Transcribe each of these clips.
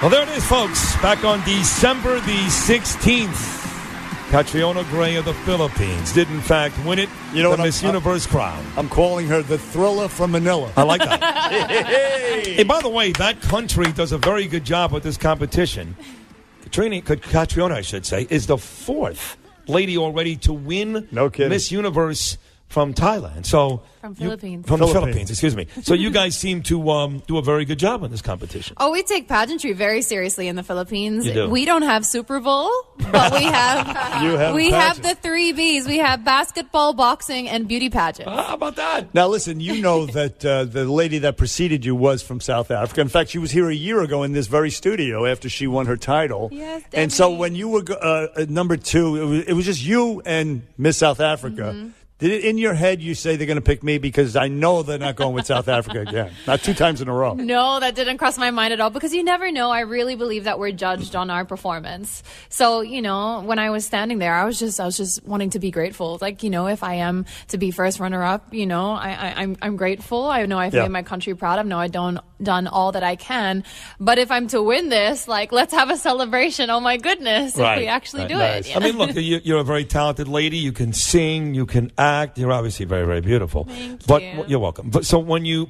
Well, there it is, folks. Back on December the 16th, Catriona Gray of the Philippines did, in fact, win it, the Miss Universe crown. I'm calling her the Thriller from Manila. I like that. Hey, by the way, that country does a very good job with this competition. Catriona, I should say, is the fourth lady already to win Miss Universe from Thailand. So From Philippines. The Philippines, excuse me. So you guys seem to do a very good job in this competition. Oh, we take pageantry very seriously in the Philippines. You do. We don't have Super Bowl, but we have we have the 3 Bs. We have basketball, boxing, and beauty pageants. How about that? Now, listen, you know that the lady that preceded you was from South Africa. In fact, she was here a year ago in this very studio after she won her title. Yes, Debbie. And so when you were number 2, it was just you and Miss South Africa. Mm-hmm. Did it in your head you say they're going to pick me because I know they're not going with South Africa again? Not 2 times in a row. No, that didn't cross my mind at all because you never know. I really believe that we're judged on our performance. So, when I was standing there, I was just wanting to be grateful. Like, if I am to be first runner-up, I'm grateful. I know I've made my country proud. I know I've done all that I can. But if I'm to win this, let's have a celebration. Oh, my goodness, if we actually do it. I mean, look, you're a very talented lady. You can sing. You can act. You're obviously very, very beautiful. Thank you. You're welcome. But so when you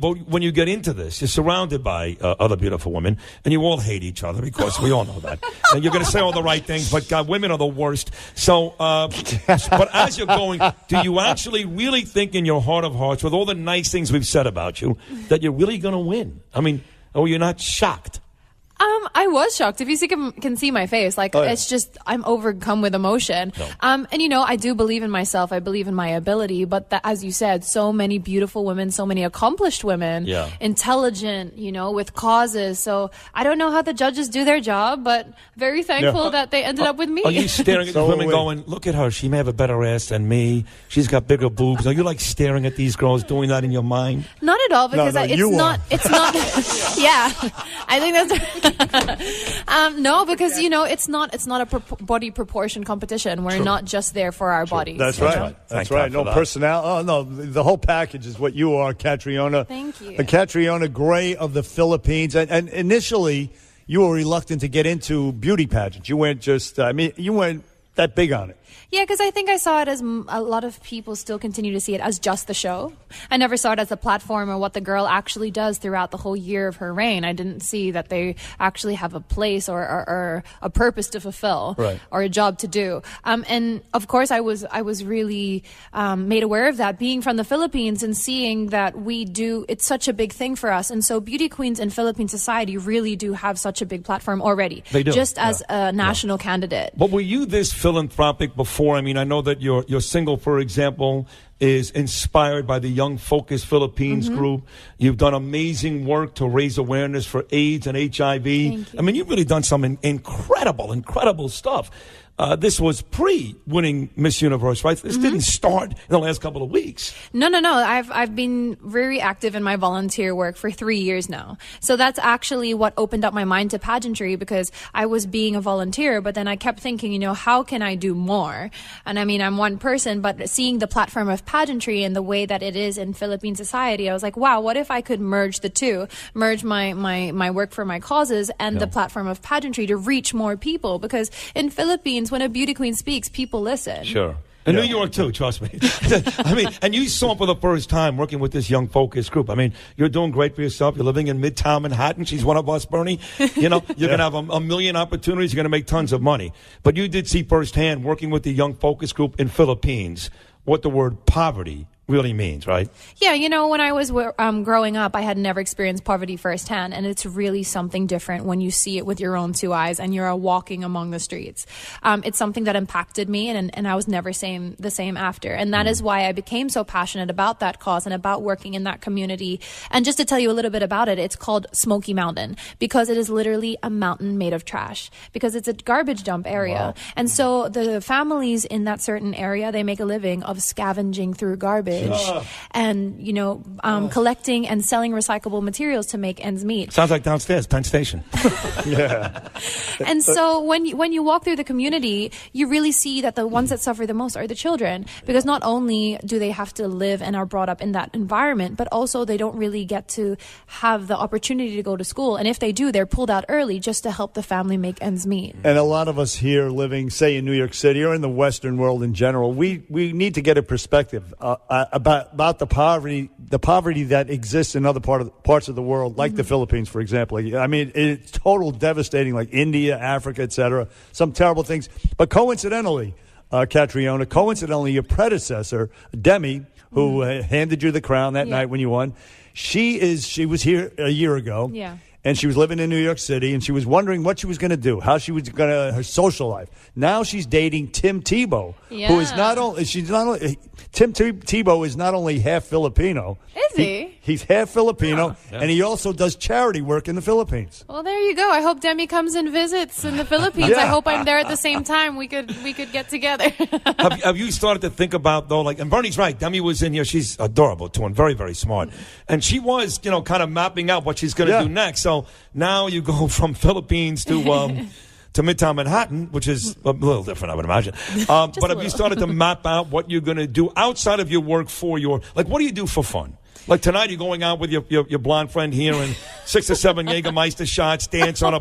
get into this, you're surrounded by other beautiful women, and you all hate each other because we all know that. And you're going to say all the right things, but God, women are the worst. So, but as you're going, do you actually really think in your heart of hearts, with all the nice things we've said about you, that you're really going to win? I mean, you're not shocked? I was shocked. If you can see my face, it's just I'm overcome with emotion. No. And I do believe in myself. I believe in my ability. But as you said, so many beautiful women, so many accomplished women, intelligent, with causes. So I don't know how the judges do their job, but very thankful that they ended up with me. Are you staring at the women going, look at her, she may have a better ass than me. She's got bigger boobs. Are you staring at these girls doing that in your mind? Not at all, because it's not. Yeah, I think that's. No, because it's not a body proportion competition. We're not just there for our bodies. That's right. That's right. No personality. Oh no, the whole package is what you are, Catriona. Thank you. Catriona Gray of the Philippines. And initially, you were reluctant to get into beauty pageants. You weren't you weren't that big on it. Yeah, because I think I saw it as a lot of people still continue to see it as just the show. I never saw it as a platform or what the girl actually does throughout the whole year of her reign. I didn't see that they actually have a place or a purpose to fulfill or a job to do. And of course, I was really made aware of that being from the Philippines and seeing that it's such a big thing for us. And so beauty queens in Philippine society really do have such a big platform already. They do. Just as a national candidate. But were you this philanthropic before? I mean, I know that your single, for example, is inspired by the Young Focus Philippines group. You've done amazing work to raise awareness for AIDS and HIV. Thank you. I mean, you've really done some incredible stuff. This was pre-winning Miss Universe, right? This didn't start in the last couple of weeks. No. I've been very active in my volunteer work for 3 years now. So that's actually what opened up my mind to pageantry, because I was being a volunteer, but then I kept thinking, how can I do more? And I mean, I'm one person, but seeing the platform of pageantry and the way that it is in Philippine society, I was like, wow, what if I could merge the two, merge my work for my causes and the platform of pageantry to reach more people? Because in Philippines, when a beauty queen speaks, people listen. Sure. In New York, too, trust me. I mean, and you saw for the first time working with this Young Focus group. I mean, you're doing great for yourself. You're living in Midtown Manhattan. She's one of us, Bernie. You're going to have a million opportunities. You're going to make tons of money. But you did see firsthand, working with the Young Focus group in Philippines, what the word poverty really means, right? Yeah, when I was growing up, I had never experienced poverty firsthand, and it's really something different when you see it with your own 2 eyes and you're walking among the streets. It's something that impacted me, and I was never the same after. And that is why I became so passionate about that cause and about working in that community. And just to tell you a little bit about it, it's called Smoky Mountain, because it is literally a mountain made of trash, because it's a garbage dump area. Wow. And so the families in that certain area, they make a living of scavenging through garbage college and, collecting and selling recyclable materials to make ends meet. Sounds like downstairs, Penn Station. Yeah. And so when you walk through the community, you really see that the ones that suffer the most are the children, because not only do they have to live and are brought up in that environment, but also they don't really get to have the opportunity to go to school. And if they do, they're pulled out early just to help the family make ends meet. And a lot of us here living, say, in New York City or in the Western world in general, we need to get a perspective about the poverty that exists in other parts of the world, like the Philippines, for example. I mean, it's total devastating, like India, Africa, etc. Some terrible things. But coincidentally, Catriona, your predecessor, Demi, who handed you the crown that night when you won, she was here a year ago. Yeah. And she was living in New York City, and she was wondering what she was going to do, how she was going to her social life. Now she's dating Tim Tebow, who is Tim Tebow is not only half Filipino. Is he? He's half Filipino, and he also does charity work in the Philippines. Well, there you go. I hope Demi comes and visits in the Philippines. I hope I'm there at the same time. We could get together. Have you started to think about, though, like, and Bernie's right, Demi was in here. She's adorable, too, and very, very smart. And she was, kind of mapping out what she's going to do next. So now you go from Philippines to Midtown Manhattan, which is a little different, I would imagine. But have you started to map out what you're going to do outside of your work what do you do for fun? Like tonight, you're going out with your blonde friend here and 6 or 7 Jägermeister shots, dance on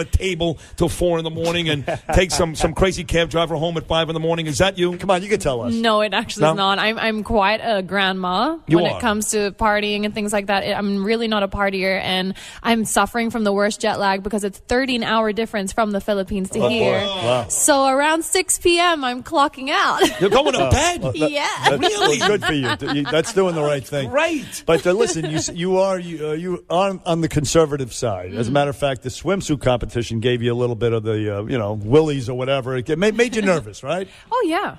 a table till 4 in the morning, and take some crazy cab driver home at 5 in the morning. Is that you? Come on, you can tell us. No, it actually is not. I'm quite a grandma when it comes to partying and things like that. I'm really not a partier, and I'm suffering from the worst jet lag because it's 13-hour difference from the Philippines to here. Wow. So around 6 p.m., I'm clocking out. You're going to bed? Yeah. Really? Good for you. That's doing the right thing. Great. But listen, you are on the conservative side. As a matter of fact, the swimsuit competition gave you a little bit of the willies or whatever. It made you nervous, right? Oh yeah.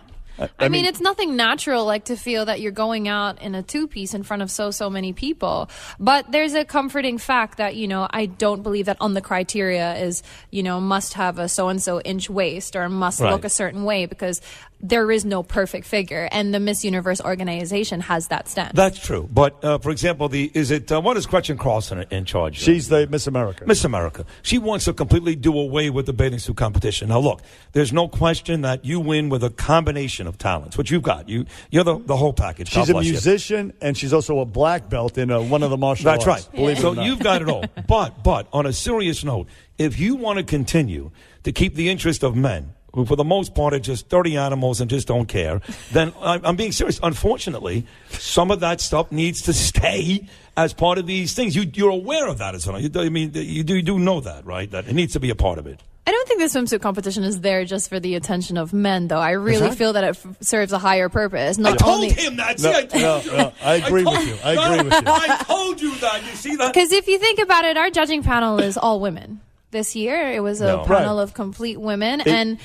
I mean, it's nothing natural like to feel that you're going out in a two-piece in front of so many people. But there's a comforting fact that, I don't believe that on the criteria is, must have a so-and-so inch waist or must look a certain way, because there is no perfect figure, and the Miss Universe organization has that stance. That's true. But, for example, what is Gretchen Carlson in charge of? She's the Miss America. Miss America. She wants to completely do away with the bathing suit competition. Now, look, there's no question that you win with a combination of talents, which you've got. You're the whole package. She's a musician, and she's also a black belt in one of the martial arts. That's right. Believe it or not. You've got it all. But on a serious note, if you want to continue to keep the interest of men, who for the most part are just dirty animals and just don't care, then I'm being serious. Unfortunately, some of that stuff needs to stay as part of these things. You're aware of that as well. I mean, you do know that, right? That it needs to be a part of it. I don't think the swimsuit competition is there just for the attention of men, though. I really feel that it serves a higher purpose. I told him that. See, I agree with you. I told you that. You see that? Because if you think about it, our judging panel is all women. This year, it was a panel of complete women, and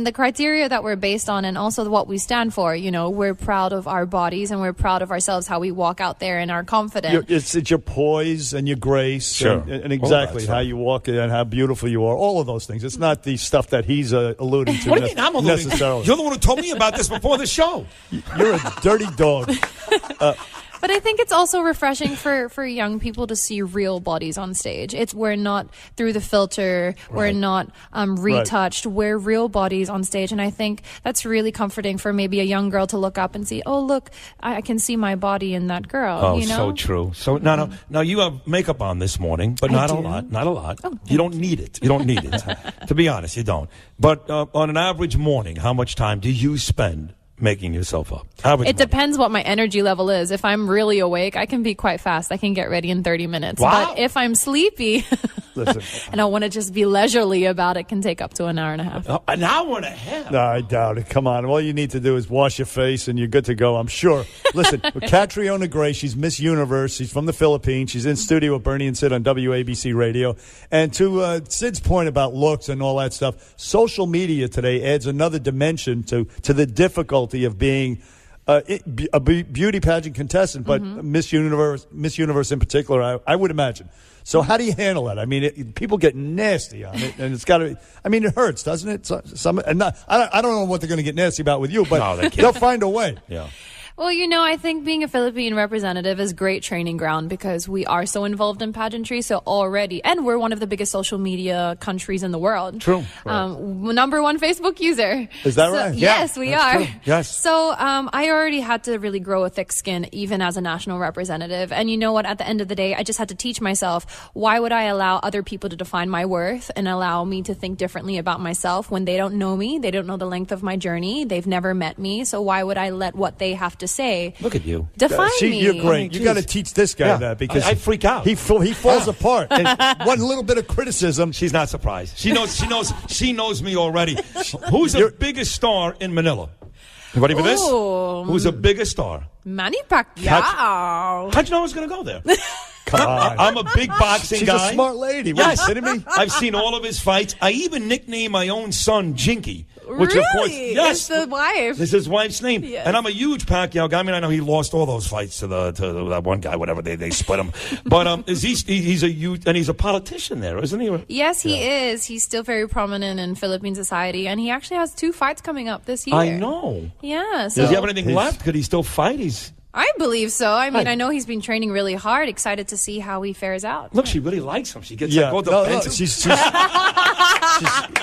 the criteria that we're based on, and also what we stand for. We're proud of our bodies, and we're proud of ourselves, how we walk out there and are confident. It's your poise and your grace, and exactly how you walk and how beautiful you are. All of those things. It's not the stuff that he's alluding to. What do you mean I'm alluding? Necessarily. You're the one who told me about this before the show. You're a dirty dog. But I think it's also refreshing for young people to see real bodies on stage. We're not through the filter. We're not retouched. We're real bodies on stage. And I think that's really comforting for maybe a young girl to look up and see, oh, look, I can see my body in that girl. Oh, so true. So now you have makeup on this morning, but not a lot. Oh, you don't need it. To be honest, you don't. But on an average morning, how much time do you spend making yourself up? It depends what my energy level is. If I'm really awake, I can be quite fast. I can get ready in 30 minutes. Wow. But if I'm sleepy and I want to just be leisurely about it, can take up to an hour and a half. An hour and a half? No, I doubt it. Come on. All you need to do is wash your face and you're good to go, I'm sure. Listen, Catriona Gray, she's Miss Universe. She's from the Philippines. She's in studio with Bernie and Sid on WABC Radio. And to Sid's point about looks and all that stuff, social media today adds another dimension to the difficulty of being a beauty pageant contestant, but Miss Universe in particular, I would imagine. So how do you handle that? I mean, people get nasty on it, and it's got to. I mean, it hurts, doesn't it? I don't know what they're going to get nasty about with you, but they'll find a way. Yeah. Well, I think being a Philippine representative is great training ground because we are so involved in pageantry. So already, and we're one of the biggest social media countries in the world. True. Number one Facebook user. Is that right? Yes, we are. True. Yes. So I already had to really grow a thick skin, even as a national representative. And you know what? At the end of the day, I just had to teach myself, why would I allow other people to define my worth and allow me to think differently about myself when they don't know me? They don't know the length of my journey. They've never met me. So why would I let what they have to say Look at you. define me? You're great. You got to teach this guy that because I freak out. He falls apart. And one little bit of criticism. She's not surprised. She knows me already. Who's the biggest star in Manila? You ready for this? Who's the biggest star? Manny Pacquiao. How'd you know I was going to go there? Come on. I'm a big boxing She's guy. a smart lady. What, Yes. are you kidding me? I've seen all of his fights. I even nicknamed my own son Jinky. Which Really? of course, yes. It's the wife. This is his wife's name. Yes. And I'm a huge Pacquiao guy. I mean, I know he lost all those fights to that one guy, whatever, they split him. But he's a huge, and he's a politician there, isn't he? Yes, he is. He's still very prominent in Philippine society, and he actually has 2 fights coming up this year. I know. Yeah. So Does he have anything left? Could he still fight? I believe so. I mean, Right. I know he's been training really hard. Excited to see how he fares out. Look, she really likes him. She gets Yeah. like all No, defensive.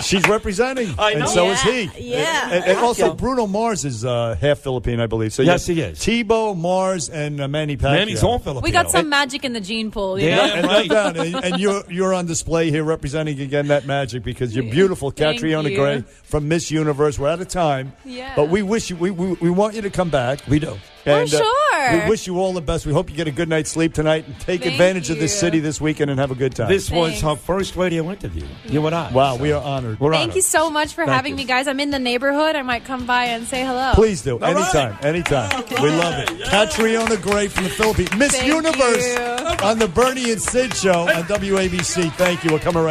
she's representing. I know. And so is he. Yeah. And also, Bruno Mars is half Philippine, I believe. So Yes, you have he is. Tebow, Mars, and Manny Pacquiao. Manny's all Filipino. We got some magic in the gene pool. You know? Yeah. And, and you're on display here representing again that magic because you're beautiful, Thank Catriona you. Gray from Miss Universe. We're out of time, Yeah. but we wish you we want you to come back. We do. And, sure. we wish you all the best. We hope you get a good night's sleep tonight and take Thank advantage of this you. city this weekend and have a good time. This was Thanks. her first radio interview. You and I. Wow, So we are honored. We're Thank honored. you so much for having you. me, guys. I'm in the neighborhood. I might come by and say hello. Please do. right. Anytime. We love it. Catriona Gray from the Philippines. Miss Thank Universe you. on the Bernie and Sid show on WABC. Thank you. We'll come around.